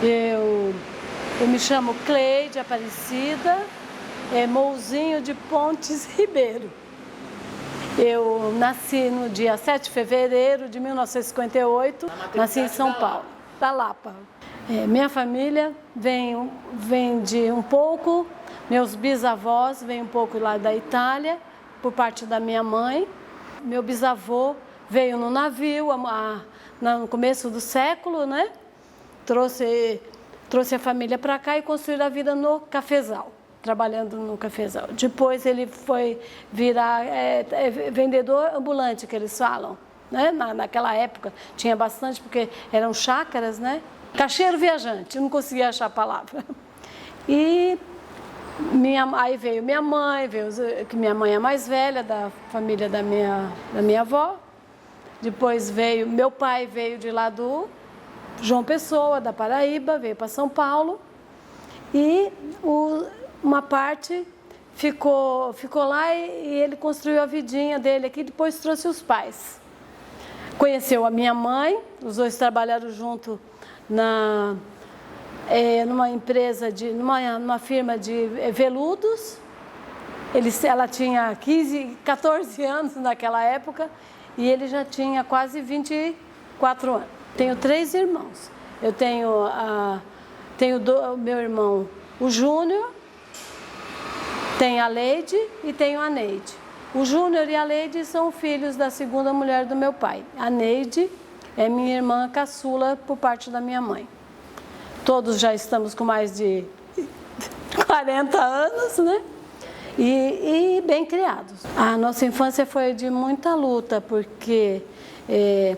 Eu me chamo Cleide Aparecida Mouzinho de Pontes Ribeiro. Eu nasci no dia 7 de fevereiro de 1958, nasci em São Paulo, da Lapa. Minha família vem de um pouco, meus bisavós vêm um pouco lá da Itália, por parte da minha mãe. Meu bisavô veio no navio no começo do século, né? Trouxe a família para cá e construiu a vida no cafezal, trabalhando no cafezal. Depois ele foi virar vendedor ambulante, que eles falam, né? Naquela época tinha bastante, porque eram chácaras, né? Caixeiro viajante, não conseguia achar a palavra. E aí veio minha mãe, que minha mãe é mais velha, da família da minha avó. Depois veio, meu pai veio de lá do João Pessoa, da Paraíba, veio para São Paulo. E uma parte ficou lá e ele construiu a vidinha dele aqui, depois trouxe os pais. Conheceu a minha mãe, os dois trabalharam junto numa empresa, numa firma de veludos. Ela tinha 14 anos naquela época e ele já tinha quase 24 anos. Tenho 3 irmãos. Eu tenho o meu irmão, o Júnior, tenho a Leide e tenho a Neide. O Júnior e a Leide são filhos da segunda mulher do meu pai. A Neide é minha irmã caçula por parte da minha mãe. Todos já estamos com mais de 40 anos, né? E bem criados. A nossa infância foi de muita luta, porque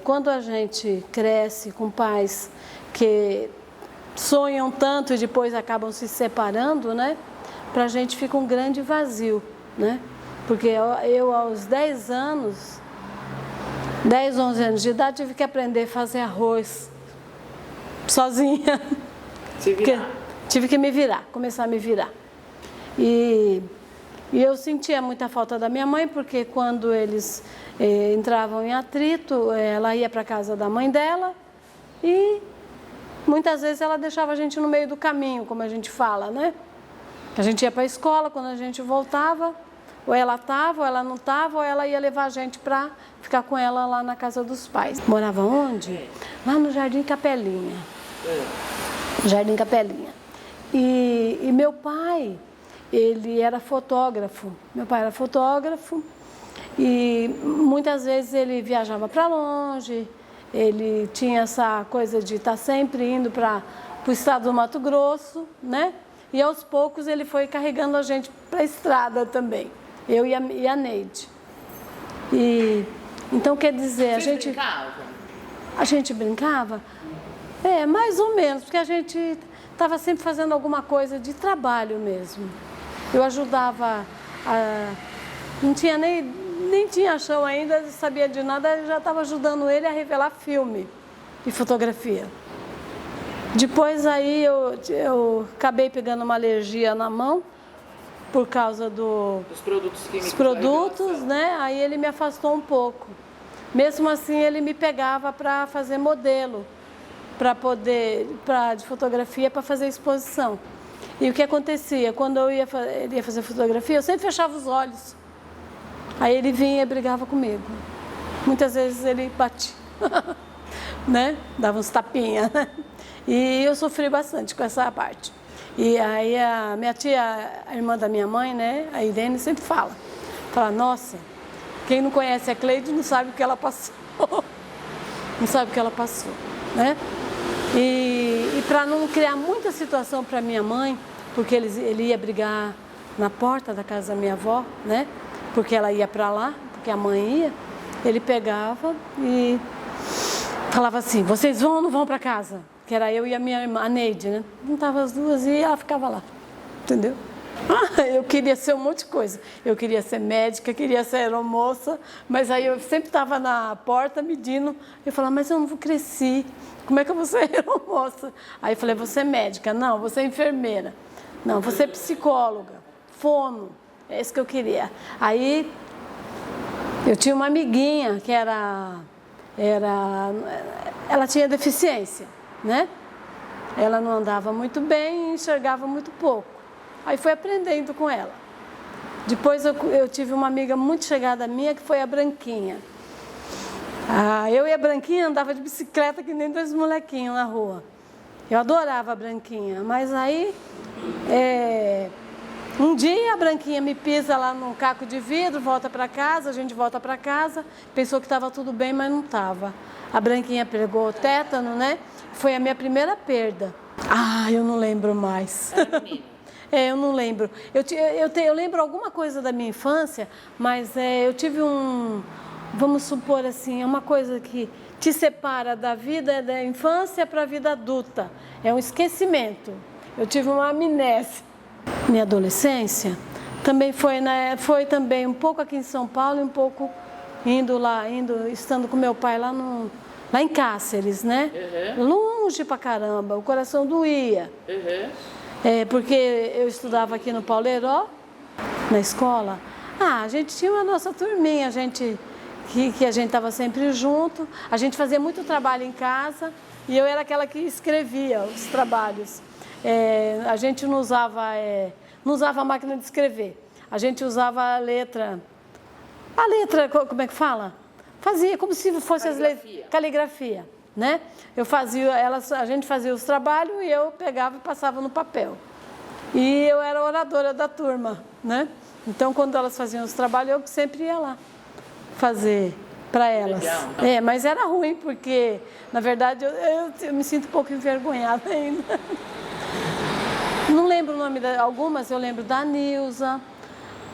quando a gente cresce com pais que sonham tanto e depois acabam se separando, né? Para a gente fica um grande vazio, né? Porque eu aos 10, 11 anos de idade, tive que aprender a fazer arroz sozinha. Tive que me virar, começar a me virar. E eu sentia muita falta da minha mãe, porque quando eles entravam em atrito, ela ia para a casa da mãe dela e muitas vezes ela deixava a gente no meio do caminho, como a gente fala, né? A gente ia para a escola, quando a gente voltava, ou ela estava, ou ela não estava, ou ela ia levar a gente para ficar com ela lá na casa dos pais. Morava onde? Lá no Jardim Capelinha. Jardim Capelinha. E meu pai, ele era fotógrafo. Meu pai era fotógrafo e muitas vezes ele viajava para longe, ele tinha essa coisa de estar sempre indo para o estado do Mato Grosso, né? E aos poucos ele foi carregando a gente para a estrada também, eu e a Neide. Então quer dizer, a gente brincava? Mais ou menos, porque a gente estava sempre fazendo alguma coisa de trabalho mesmo. Eu ajudava, não tinha nem tinha chão ainda, sabia de nada, eu já estava ajudando ele a revelar filme e fotografia. Depois aí eu acabei pegando uma alergia na mão, por causa dos produtos químicos, né? Aí ele me afastou um pouco. Mesmo assim, ele me pegava para fazer modelo, de fotografia, para fazer exposição. E o que acontecia? Quando ele ia fazer fotografia, eu sempre fechava os olhos. Aí ele vinha e brigava comigo. Muitas vezes ele batia, né? Dava uns tapinhas, né? E eu sofri bastante com essa parte. E aí a minha tia, a irmã da minha mãe, né? A Irene, sempre fala, nossa, quem não conhece a Cleide não sabe o que ela passou. Não sabe o que ela passou, né? E para não criar muita situação para minha mãe, porque ele ia brigar na porta da casa da minha avó, né? Porque ela ia para lá, porque a mãe ia, ele pegava e falava assim, vocês vão ou não vão para casa? Que era eu e a minha irmã, a Neide, né? Juntava as duas e ela ficava lá, entendeu? Eu queria ser um monte de coisa. Eu queria ser médica, queria ser aeromoça, mas aí eu sempre estava na porta medindo. Eu falava, mas eu não cresci, como é que eu vou ser aeromoça? Aí eu falei, vou ser médica. Não, vou ser enfermeira. Não, vou ser psicóloga, fono. É isso que eu queria. Aí eu tinha uma amiguinha que ela tinha deficiência, né? Ela não andava muito bem e enxergava muito pouco. Aí fui aprendendo com ela. Depois eu tive uma amiga muito chegada minha, que foi a Branquinha. Eu e a Branquinha andava de bicicleta que nem dois molequinhos na rua. Eu adorava a Branquinha, mas aí um dia a Branquinha me pisa lá num caco de vidro, volta para casa, a gente volta para casa, pensou que estava tudo bem, mas não estava. A Branquinha pegou tétano, né? Foi a minha primeira perda. Eu não lembro mais. Eu não lembro. Eu lembro alguma coisa da minha infância, mas eu tive vamos supor assim, é uma coisa que te separa da vida da infância para a vida adulta. É um esquecimento. Eu tive uma amnésia. Minha adolescência também foi também um pouco aqui em São Paulo e um pouco estando com meu pai lá em Cáceres, né? Longe pra caramba, o coração doía. Porque eu estudava aqui no Paulo Heró, na escola. A gente tinha a nossa turminha, que a gente estava sempre junto. A gente fazia muito trabalho em casa e eu era aquela que escrevia os trabalhos. A gente não usava a máquina de escrever. A gente usava a letra, como é que fala? Fazia como se fosse caligrafia, né? A gente fazia os trabalhos e eu pegava e passava no papel. E eu era oradora da turma, né? Então, quando elas faziam os trabalhos, eu sempre ia lá fazer para elas. Legal. Mas era ruim, porque, na verdade, eu me sinto um pouco envergonhada ainda. Não lembro o nome de algumas, eu lembro da Nilza,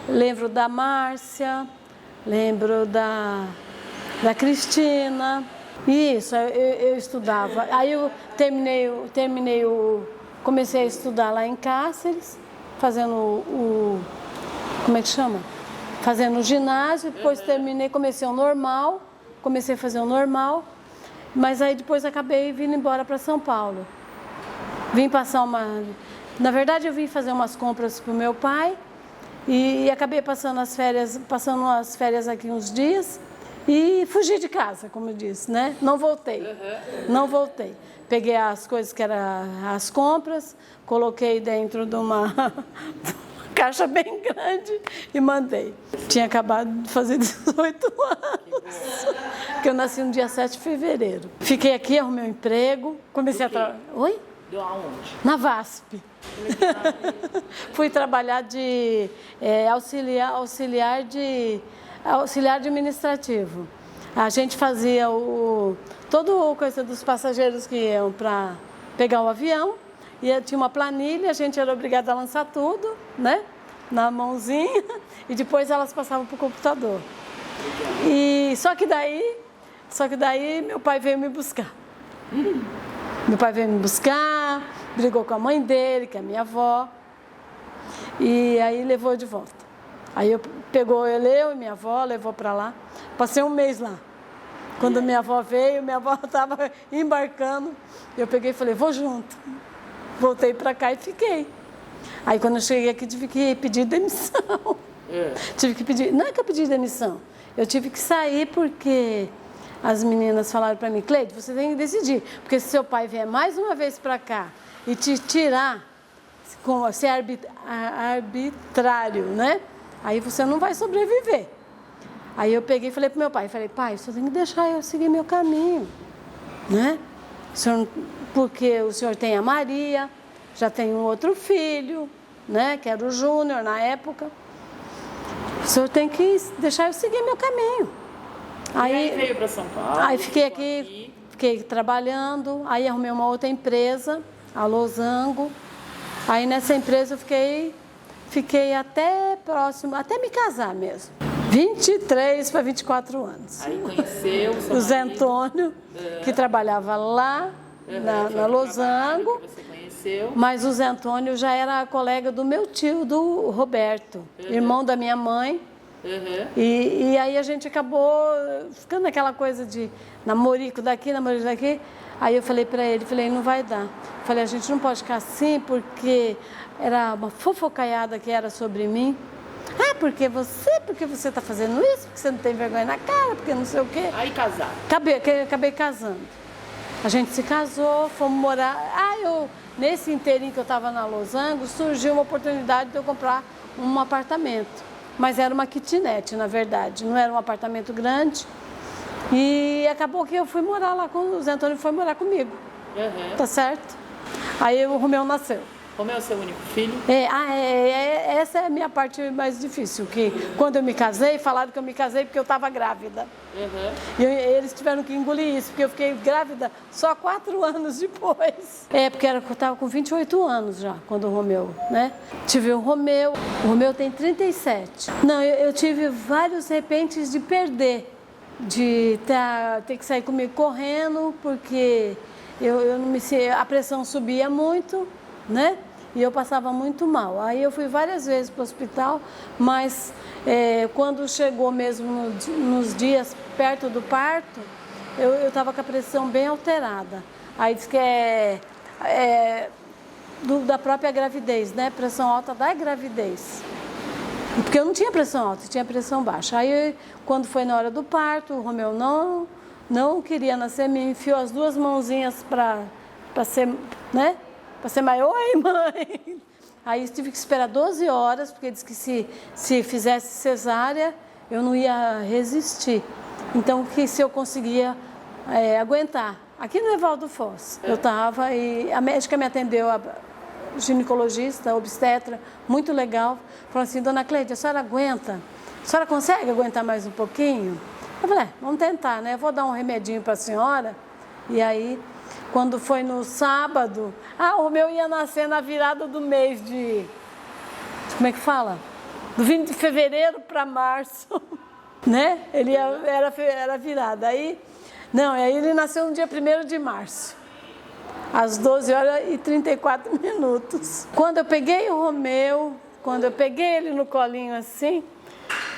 lembro da Márcia, lembro da Cristina. Isso, eu estudava. Aí eu comecei a estudar lá em Cáceres, fazendo como é que chama? Fazendo o ginásio, depois comecei a fazer o normal, mas aí depois acabei vindo embora para São Paulo. Na verdade, eu vim fazer umas compras para o meu pai e acabei passando as férias aqui uns dias e fugi de casa, como eu disse, né? Não voltei. Peguei as coisas que eram as compras, coloquei dentro de uma caixa bem grande e mandei. Tinha acabado de fazer 18 anos, porque eu nasci no dia 7 de fevereiro. Fiquei aqui, arrumei um emprego, comecei a trabalhar. Oi? Deu aonde? Na VASP. Fui trabalhar de auxiliar administrativo. A gente fazia toda a coisa dos passageiros que iam para pegar o avião. E tinha uma planilha, a gente era obrigado a lançar tudo, né? Na mãozinha, e depois elas passavam para o computador. Só que daí meu pai veio me buscar. Meu pai veio me buscar, brigou com a mãe dele, que é a minha avó, e aí levou de volta. Aí pegou eu e minha avó, levou para lá. Passei um mês lá. Quando minha avó veio, minha avó estava embarcando, eu peguei e falei, vou junto. Voltei para cá e fiquei. Aí quando eu cheguei aqui, tive que pedir demissão. Tive que pedir, não é que eu pedi demissão, eu tive que sair porque as meninas falaram para mim, Cleide, você tem que decidir, porque se seu pai vier mais uma vez para cá e te tirar, ser arbitrário, né? Aí você não vai sobreviver. Aí eu peguei e falei para meu pai, pai, você tem que deixar eu seguir meu caminho, né? Porque o senhor tem a Maria, já tem um outro filho, né? Que era o Júnior na época. O senhor tem que deixar eu seguir meu caminho. Aí veio para São Paulo. Aí fiquei aqui, fiquei trabalhando, aí arrumei uma outra empresa, a Losango. Aí nessa empresa eu fiquei até me casar mesmo. 23 para 24 anos. Aí conheceu o Zé Antônio, que trabalhava lá na Losango. Que você conheceu. Mas o Zé Antônio já era colega do meu tio, do Roberto, irmão da minha mãe. E aí a gente acabou ficando aquela coisa de namorico daqui, namorico daqui. Aí eu falei para ele, não vai dar. Falei, a gente não pode ficar assim, porque era uma fofocaiada que era sobre mim. Porque você está fazendo isso, porque você não tem vergonha na cara, porque não sei o quê. Aí casaram. Acabei casando. A gente se casou, fomos morar. Nesse inteirinho que eu estava na Los Angeles, surgiu uma oportunidade de eu comprar um apartamento. Mas era uma kitnet, na verdade, não era um apartamento grande. E acabou que eu fui morar lá com o Zé Antônio, foi morar comigo. Tá certo? Aí o Romeu nasceu. Romeu é seu único filho? Essa é a minha parte mais difícil, que quando eu me casei, falaram que eu me casei porque eu estava grávida. E eles tiveram que engolir isso, porque eu fiquei grávida só 4 anos depois. Porque eu estava com 28 anos já, quando o Romeu, né? Tive o Romeu tem 37. Não, eu tive vários repentes de perder, de ter que sair comigo correndo, porque eu não me, a pressão subia muito, né? E eu passava muito mal. Aí eu fui várias vezes para o hospital, mas quando chegou mesmo nos dias perto do parto, eu estava com a pressão bem alterada. Aí diz que da própria gravidez, né? Pressão alta da gravidez. Porque eu não tinha pressão alta, eu tinha pressão baixa. Aí quando foi na hora do parto, o Romeu não queria nascer, me enfiou as 2 mãozinhas para ser, né? Para ser mãe, oi mãe! Aí tive que esperar 12 horas, porque disse que se fizesse cesárea, eu não ia resistir. Então, que se eu conseguia aguentar. Aqui no Evaldo Foz, eu estava e a médica me atendeu, a ginecologista, a obstetra, muito legal. Falou assim, dona Cleide, a senhora aguenta? A senhora consegue aguentar mais um pouquinho? Eu falei, vamos tentar, né? Eu vou dar um remedinho para a senhora. E aí, quando foi no sábado, o Romeu ia nascer na virada do mês de... Como é que fala? Do 20 de fevereiro para março, né? Ele era virada. Aí ele nasceu no dia 1º de março, às 12h34. Quando eu peguei o Romeu, quando eu peguei ele no colinho assim,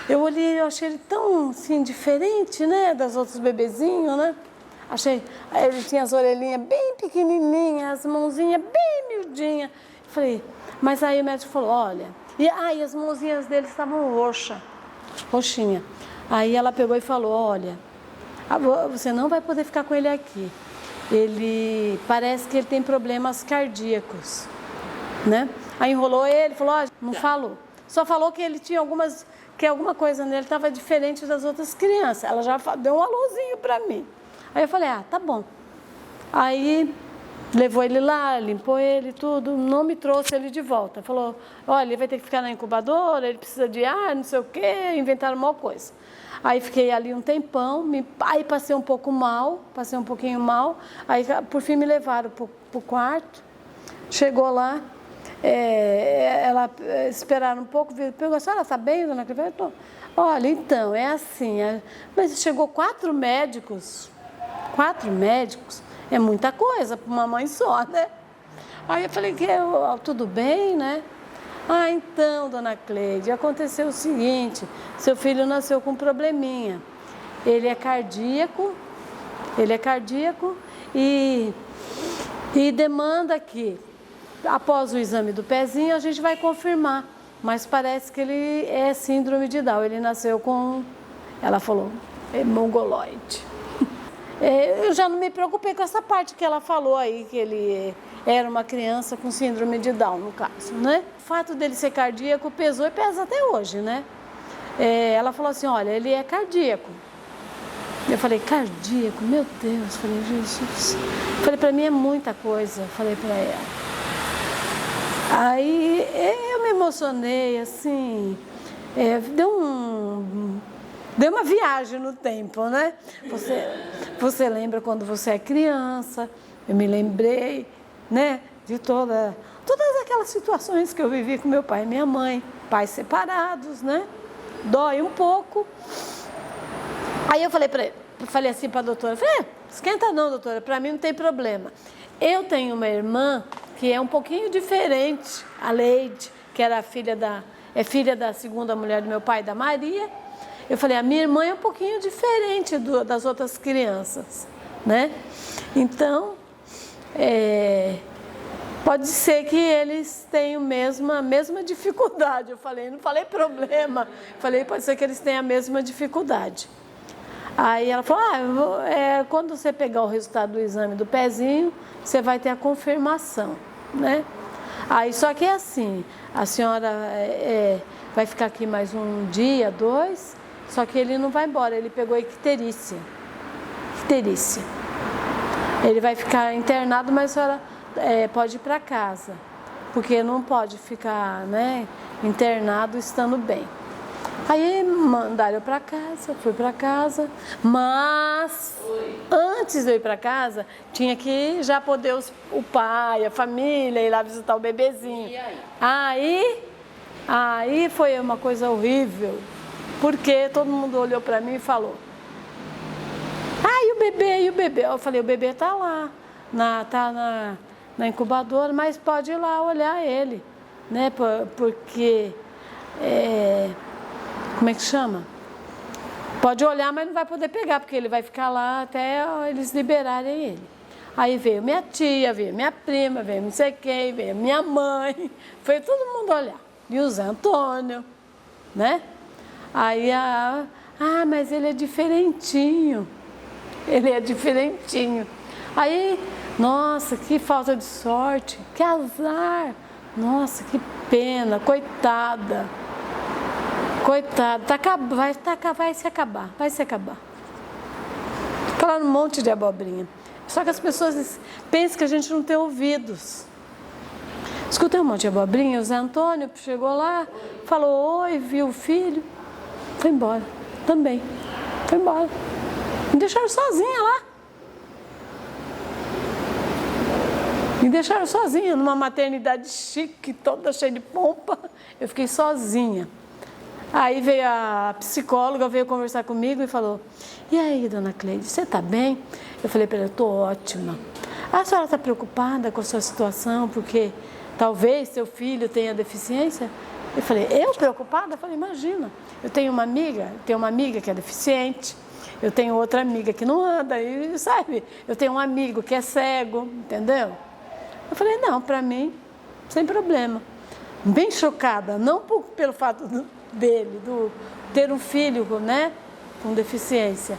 eu olhei, eu achei ele tão assim, diferente, né? Das outros bebezinhos, né? Ele tinha as orelhinhas bem pequenininhas, as mãozinhas bem miudinhas. Falei, mas aí o médico falou, olha, e as mãozinhas dele estavam roxinha. Aí ela pegou e falou, olha, você não vai poder ficar com ele aqui. Ele parece que ele tem problemas cardíacos, né? Aí enrolou ele, falou, não falou. Só falou que ele tinha alguma coisa nele estava diferente das outras crianças. Ela já deu um alôzinho para mim. Aí eu falei, tá bom. Aí levou ele lá, limpou ele, tudo, não me trouxe ele de volta. Falou, olha, ele vai ter que ficar na incubadora, ele precisa de ar, não sei o quê, inventaram uma coisa. Aí fiquei ali um tempão, aí passei um pouquinho mal, aí por fim me levaram para o quarto. Chegou lá, ela esperaram um pouco, perguntou, a senhora está bem, dona Cleide? Olha, então, é assim, mas chegou 4 médicos, é muita coisa para uma mãe só, né? Aí eu falei, tudo bem, né? Então, dona Cleide, aconteceu o seguinte, seu filho nasceu com um probleminha. Ele é cardíaco e demanda que, após o exame do pezinho, a gente vai confirmar. Mas parece que ele é síndrome de Down, ele nasceu com, ela falou, mongoloide. Eu já não me preocupei com essa parte que ela falou aí, que ele era uma criança com síndrome de Down, no caso, né? O fato dele ser cardíaco pesou e pesa até hoje, né? Ela falou assim, olha, ele é cardíaco. Eu falei, cardíaco? Meu Deus, falei, Jesus. Falei, para mim é muita coisa, falei para ela. Aí eu me emocionei, assim, deu uma viagem no tempo, né? Você lembra quando você é criança, eu me lembrei, né? De todas aquelas situações que eu vivi com meu pai e minha mãe, pais separados, né? Dói um pouco. Aí eu falei assim para a doutora, esquenta não, doutora, para mim não tem problema. Eu tenho uma irmã que é um pouquinho diferente, a Leide, que era filha da 2ª mulher do meu pai, da Maria. Eu falei, a minha irmã é um pouquinho diferente das outras crianças, né? Então, pode ser que eles tenham a mesma dificuldade. Eu falei, não falei problema, falei, pode ser que eles tenham a mesma dificuldade. Aí ela falou, quando você pegar o resultado do exame do pezinho, você vai ter a confirmação, né? Aí só que é assim, a senhora vai ficar aqui mais um dia, 2, só que ele não vai embora, ele pegou icterícia. Ele vai ficar internado, mas a senhora pode ir para casa, porque não pode ficar, né, internado estando bem. Aí mandaram eu para casa, fui para casa, mas antes de eu ir para casa, tinha que já poder o pai, a família, ir lá visitar o bebezinho. E aí? Aí foi uma coisa horrível, porque todo mundo olhou para mim e falou, e o bebê? Eu falei, o bebê tá lá, tá na incubadora, mas pode ir lá olhar ele, né, porque... como é que chama? Pode olhar, mas não vai poder pegar, porque ele vai ficar lá até eles liberarem ele. Aí veio minha tia, veio minha prima, veio não sei quem, veio minha mãe, foi todo mundo olhar. E o Zé Antônio, né? Aí, mas ele é diferentinho. Ele é diferentinho. Aí, nossa, que falta de sorte, que azar. Nossa, que pena, coitada. Coitado, vai se acabar. Falaram um monte de abobrinha. Só que as pessoas pensam que a gente não tem ouvidos. Escutei um monte de abobrinha, o Zé Antônio chegou lá, falou oi, viu o filho, foi embora também. Foi embora. Me deixaram sozinha lá. Me deixaram sozinha numa maternidade chique, toda cheia de pompa. Eu fiquei sozinha. Aí veio a psicóloga, veio conversar comigo e falou, e aí, dona Cleide, você está bem? Eu falei para ela, eu estou ótima. A senhora está preocupada com a sua situação, porque talvez seu filho tenha deficiência? Eu falei, eu preocupada? Eu falei, imagina, eu tenho uma amiga que é deficiente, eu tenho outra amiga que não anda, e sabe, eu tenho um amigo que é cego, entendeu? Eu falei, não, para mim, sem problema. Bem chocada, não pelo fato dele, ter um filho, né, com deficiência,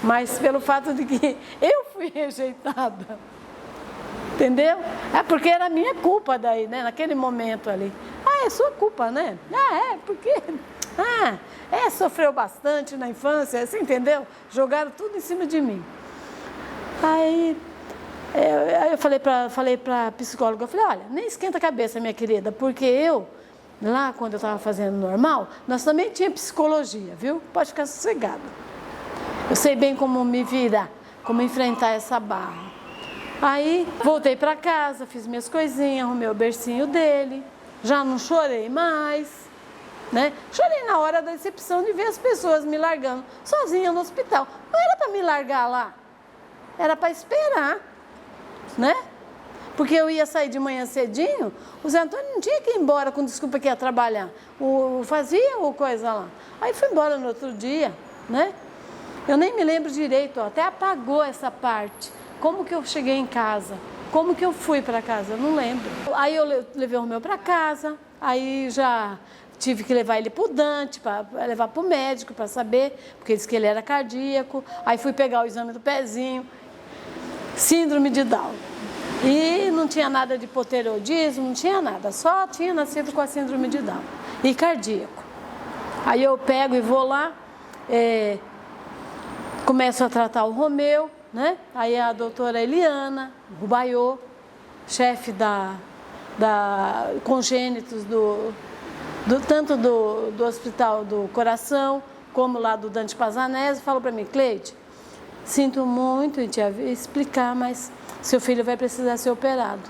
mas pelo fato de que eu fui rejeitada, entendeu? Porque era minha culpa daí, né, naquele momento ali. É sua culpa, né? Porque... sofreu bastante na infância, você entendeu? Jogaram tudo em cima de mim. Aí eu falei para a psicóloga, eu falei, olha, nem esquenta a cabeça, minha querida, porque lá quando eu estava fazendo normal, nós também tinha psicologia, viu? Pode ficar sossegada. Eu sei bem como me virar, como enfrentar essa barra. Aí voltei para casa, fiz minhas coisinhas, arrumei o bercinho dele, já não chorei mais, né? Chorei na hora da decepção de ver as pessoas me largando sozinha no hospital. Não era para me largar lá, era para esperar, né? Porque eu ia sair de manhã cedinho, o Zé Antônio não tinha que ir embora com desculpa que ia trabalhar. Fazia o coisa lá. Aí fui embora no outro dia, né? Eu nem me lembro direito, até apagou essa parte. Como que eu cheguei em casa? Como que eu fui para casa? Eu não lembro. Aí eu levei o Romeu para casa, aí já tive que levar ele para o Dante, para levar para o médico, para saber, porque disse que ele era cardíaco. Aí fui pegar o exame do pezinho, síndrome de Down. E não tinha nada de hipotireoidismo, não tinha nada, só tinha nascido com a síndrome de Down e cardíaco. Aí eu pego e vou lá, começo a tratar o Romeu, né? Aí a doutora Eliana Rubaiô, chefe da congênitos tanto do Hospital do Coração, como lá do Dante Pazanese, falou para mim, Cleide, sinto muito em te explicar, mas seu filho vai precisar ser operado.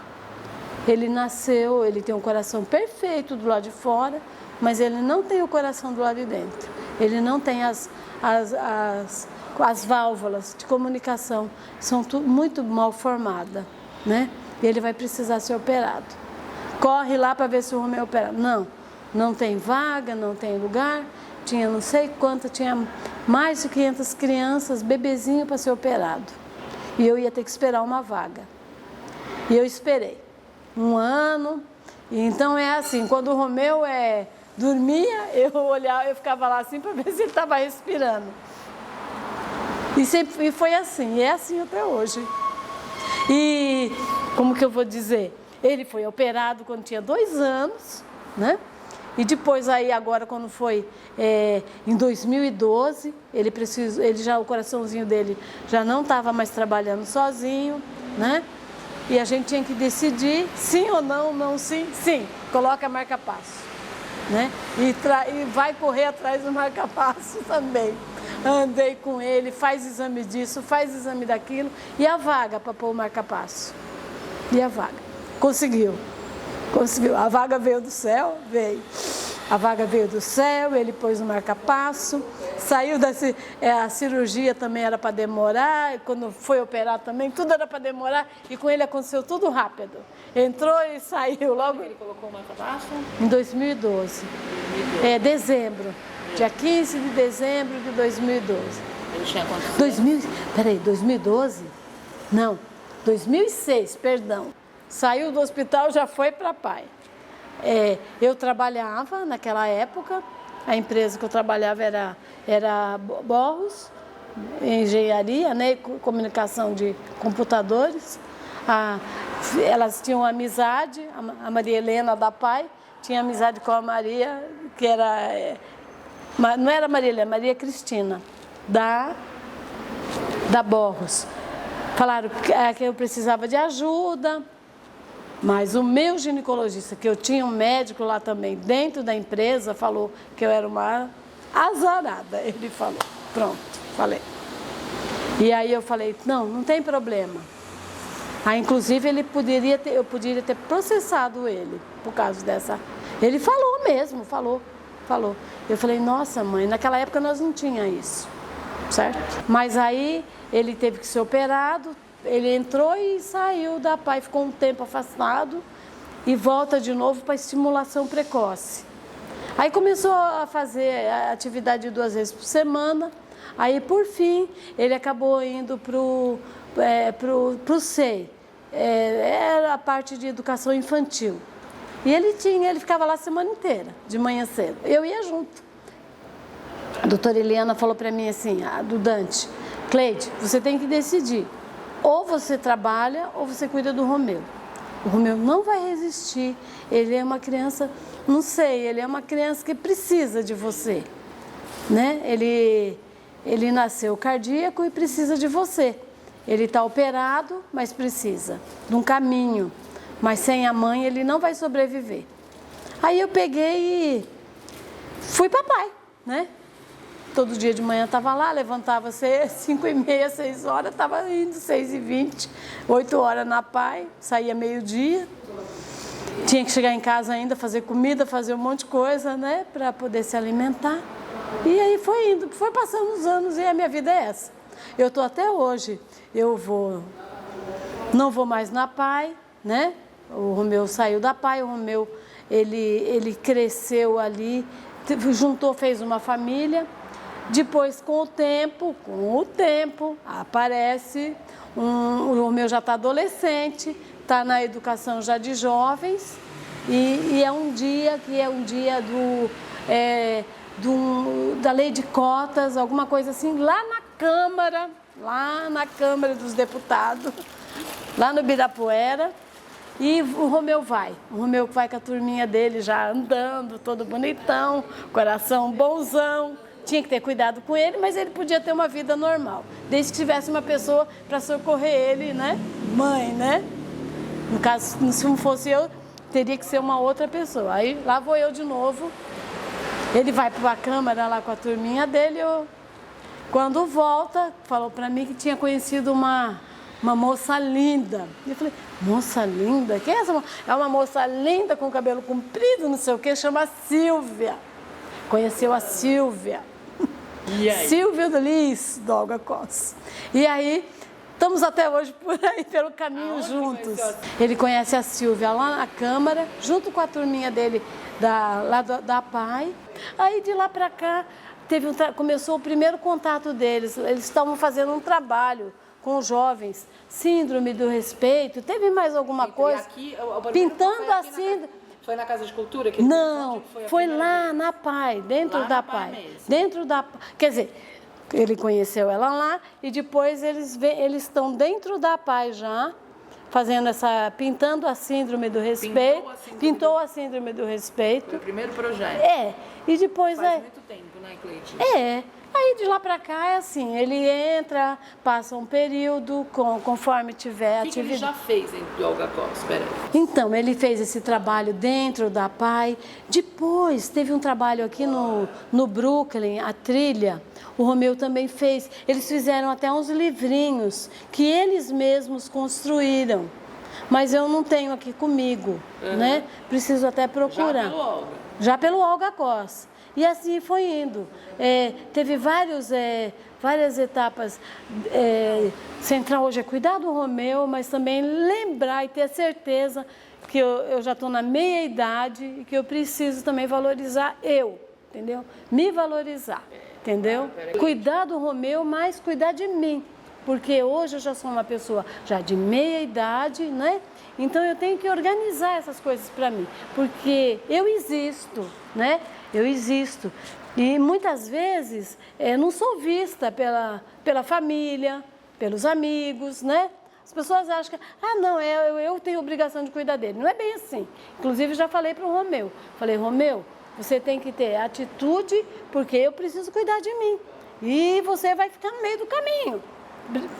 Ele nasceu, ele tem um coração perfeito do lado de fora, mas ele não tem o coração do lado de dentro. Ele não tem as válvulas de comunicação, são muito mal formadas, né? E ele vai precisar ser operado. Corre lá para ver se o Romeu é operado. Não tem vaga, não tem lugar. Tinha não sei quanto, tinha mais de 500 crianças, bebezinho para ser operado. E eu ia ter que esperar uma vaga. E eu esperei 1 ano. E então é assim, quando o Romeu dormia, eu olhava, eu ficava lá assim para ver se ele estava respirando. E foi assim, e é assim até hoje. E, como que eu vou dizer? Ele foi operado quando tinha 2 anos, né? E depois aí, agora quando foi em 2012, o coraçãozinho dele já não estava mais trabalhando sozinho, né? E a gente tinha que decidir sim ou não, não sim, sim, coloca marca-passo, né? E vai correr atrás do marca-passo também. Andei com ele, faz exame disso, faz exame daquilo, e a vaga para pôr o marca-passo. E a vaga. Conseguiu. A vaga veio do céu, veio. A vaga veio do céu, ele pôs o marca-passo, saiu a cirurgia também era para demorar, quando foi operar também, tudo era para demorar, e com ele aconteceu tudo rápido. Entrou e saiu logo. Ele colocou o marca-passo? Em 2012. Dezembro. Dia 15 de dezembro de 2012. Ele tinha quantos anos? 2012? Não, 2006, perdão. Saiu do hospital, já foi para pai. Eu trabalhava naquela época, a empresa que eu trabalhava era Borros, engenharia, né, comunicação de computadores. Elas tinham amizade, a Maria Helena da pai tinha amizade com a Maria, que era... não era Maria Helena, Maria Cristina, da Borros. Falaram que eu precisava de ajuda. Mas o meu ginecologista, que eu tinha um médico lá também dentro da empresa, falou que eu era uma azarada. Ele falou, pronto, falei. E aí eu falei, não tem problema. Aí inclusive eu poderia ter processado ele por causa dessa... Ele falou mesmo, falou. Eu falei, nossa mãe, naquela época nós não tinha isso, certo? Mas aí ele teve que ser operado. Ele entrou e saiu da pai, ficou um tempo afastado e volta de novo para estimulação precoce. Aí começou a fazer a atividade 2 vezes por semana. Aí, por fim, ele acabou indo para o SEI. Era a parte de educação infantil. E ele ficava lá a semana inteira, de manhã cedo. Eu ia junto. A doutora Eliana falou para mim assim, do Dante, Cleide, você tem que decidir. Ou você trabalha ou você cuida do Romeu. O Romeu não vai resistir. Ele é uma criança, não sei, ele é uma criança que precisa de você, né? Ele nasceu cardíaco e precisa de você. Ele está operado, mas precisa de um caminho. Mas sem a mãe ele não vai sobreviver. Aí eu peguei e fui papai, né? Todo dia de manhã estava lá, levantava 5h30, 6 horas, estava indo 6h20, 8 horas na pai, saía meio-dia. Tinha que chegar em casa ainda, fazer comida, fazer um monte de coisa, né, para poder se alimentar. E aí foi indo, foi passando os anos e a minha vida é essa. Eu estou até hoje, não vou mais na pai, né? O Romeu saiu da pai, o Romeu, ele cresceu ali, fez uma família. Depois, com o tempo, aparece, o Romeu já está adolescente, está na educação já de jovens, e é um dia da lei de cotas, alguma coisa assim, lá na Câmara dos Deputados, lá no Ibirapuera, e o Romeu vai com a turminha dele já andando, todo bonitão, coração bonzão. Tinha que ter cuidado com ele, mas ele podia ter uma vida normal, desde que tivesse uma pessoa para socorrer ele, né? Mãe, né? No caso, se não fosse eu, teria que ser uma outra pessoa. Aí lá vou eu de novo. Ele vai para a Câmara lá com a turminha dele. Quando volta, falou para mim que tinha conhecido uma moça linda. Eu falei, moça linda? Quem é essa moça? É uma moça linda com cabelo comprido, não sei o que, chama Silvia. Conheceu a Silvia. E aí? Silvia do Liz, do Olga Costa. E aí, estamos até hoje por aí, pelo caminho juntos. Ele conhece a Silvia lá na Câmara, junto com a turminha dele da PAI. Aí, de lá para cá, começou o primeiro contato deles. Eles estavam fazendo um trabalho com os jovens, síndrome do respeito. Teve mais alguma coisa? Aqui, pintando a síndrome. Foi na Casa de Cultura? Não, foi lá na PAI, dentro da PAI. Dentro da, quer dizer, Ele conheceu ela lá e depois eles estão dentro da PAI já, pintando a síndrome do respeito. Pintou a síndrome do respeito. Foi o primeiro projeto. E depois Faz muito tempo, né, Cleide? Aí de lá para cá é assim, ele entra, passa um período, conforme tiver O que ele já fez dentro do Olga Costa? Espera aí. Então, ele fez esse trabalho dentro da PAI. Depois, teve um trabalho aqui no Brooklyn, a trilha. O Romeu também fez. Eles fizeram até uns livrinhos que eles mesmos construíram. Mas eu não tenho aqui comigo, né? Preciso até procurar. Já pelo Olga? Já pelo Olga Costa. E assim foi indo. Teve várias etapas. Central hoje é cuidar do Romeu, mas também lembrar e ter certeza que eu já estou na meia-idade e que eu preciso também valorizar entendeu? Me valorizar, entendeu? Cuidar do Romeu, mas cuidar de mim. Porque hoje eu já sou uma pessoa já de meia-idade, né? Então eu tenho que organizar essas coisas para mim, porque eu existo, né? Eu existo. E muitas vezes não sou vista pela família, pelos amigos, né? As pessoas acham que, eu tenho obrigação de cuidar dele. Não é bem assim. Inclusive já falei para o Romeu. Falei, Romeu, você tem que ter atitude, porque eu preciso cuidar de mim. E você vai ficar no meio do caminho.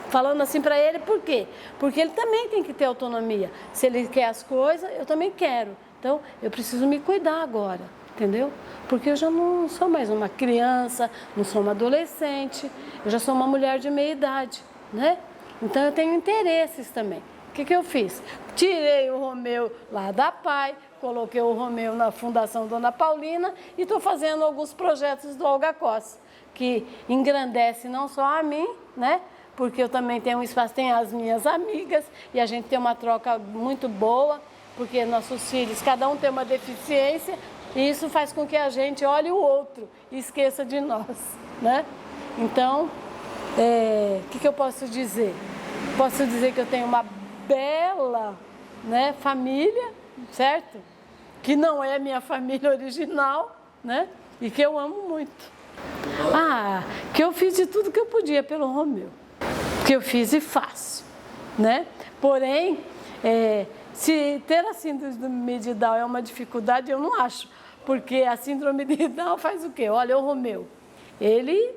Falando assim para ele, por quê? Porque ele também tem que ter autonomia. Se ele quer as coisas, eu também quero. Então, eu preciso me cuidar agora, entendeu? Porque eu já não sou mais uma criança, não sou uma adolescente, eu já sou uma mulher de meia idade, né? Então, eu tenho interesses também. O que eu fiz? Tirei o Romeu lá da PAI, coloquei o Romeu na Fundação Dona Paulina e estou fazendo alguns projetos do Olga Costa, que engrandece não só a mim, né? Porque eu também tenho um espaço, tenho as minhas amigas e a gente tem uma troca muito boa, porque nossos filhos, cada um tem uma deficiência e isso faz com que a gente olhe o outro e esqueça de nós, né? Então, o que eu posso dizer? Posso dizer que eu tenho uma bela, né, família, certo? Que não é a minha família original, né? E que eu amo muito. Que eu fiz de tudo que eu podia pelo Romeu. Que eu fiz e faço, né? Porém, se ter a síndrome de Down é uma dificuldade, eu não acho. Porque a síndrome de Down faz o quê? Olha o Romeu. Ele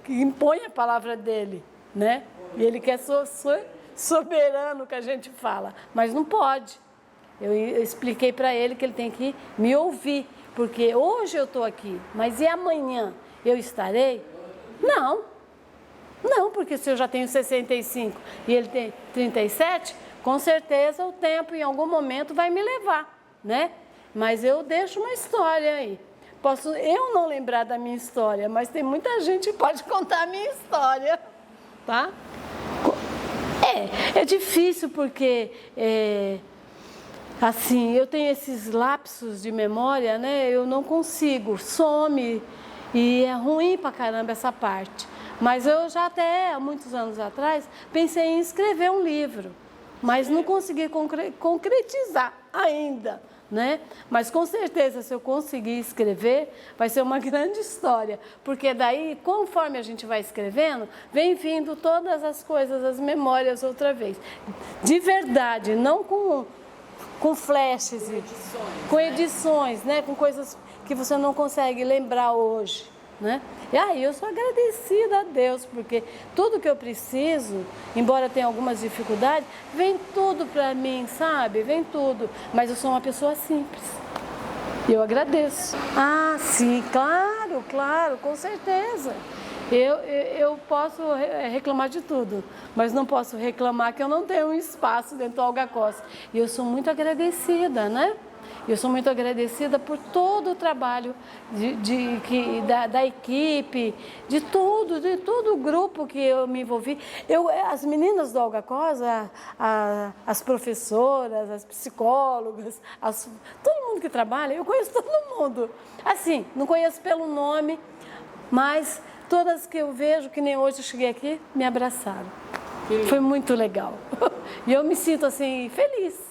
impõe a palavra dele, né? E ele quer ser soberano, que a gente fala. Mas não pode. Eu expliquei para ele que ele tem que me ouvir. Porque hoje eu estou aqui, mas e amanhã eu estarei? Não, porque se eu já tenho 65 e ele tem 37, com certeza o tempo em algum momento vai me levar, né? Mas eu deixo uma história aí. Posso eu não lembrar da minha história, mas tem muita gente que pode contar a minha história, tá? É difícil porque, assim, eu tenho esses lapsos de memória, né? Eu não consigo, some e é ruim pra caramba essa parte. Mas eu já até, há muitos anos atrás, pensei em escrever um livro, mas não consegui concretizar ainda, né? Mas com certeza, se eu conseguir escrever, vai ser uma grande história, porque daí, conforme a gente vai escrevendo, vem vindo todas as coisas, as memórias outra vez. De verdade, não com flashes, com edições, né? Com coisas que você não consegue lembrar hoje, né? E aí eu sou agradecida a Deus, porque tudo que eu preciso, embora tenha algumas dificuldades, vem tudo para mim, sabe? Vem tudo. Mas eu sou uma pessoa simples. E eu agradeço. Sim, claro, com certeza. Eu posso reclamar de tudo, mas não posso reclamar que eu não tenho um espaço dentro do Olga Costa. E eu sou muito agradecida, né? Eu sou muito agradecida por todo o trabalho da equipe, de todo o grupo que eu me envolvi. As meninas do Olga Costa, as professoras, as psicólogas, todo mundo que trabalha, eu conheço todo mundo. Assim, não conheço pelo nome, mas todas que eu vejo, que nem hoje eu cheguei aqui, me abraçaram. Foi muito legal. E eu me sinto assim, feliz.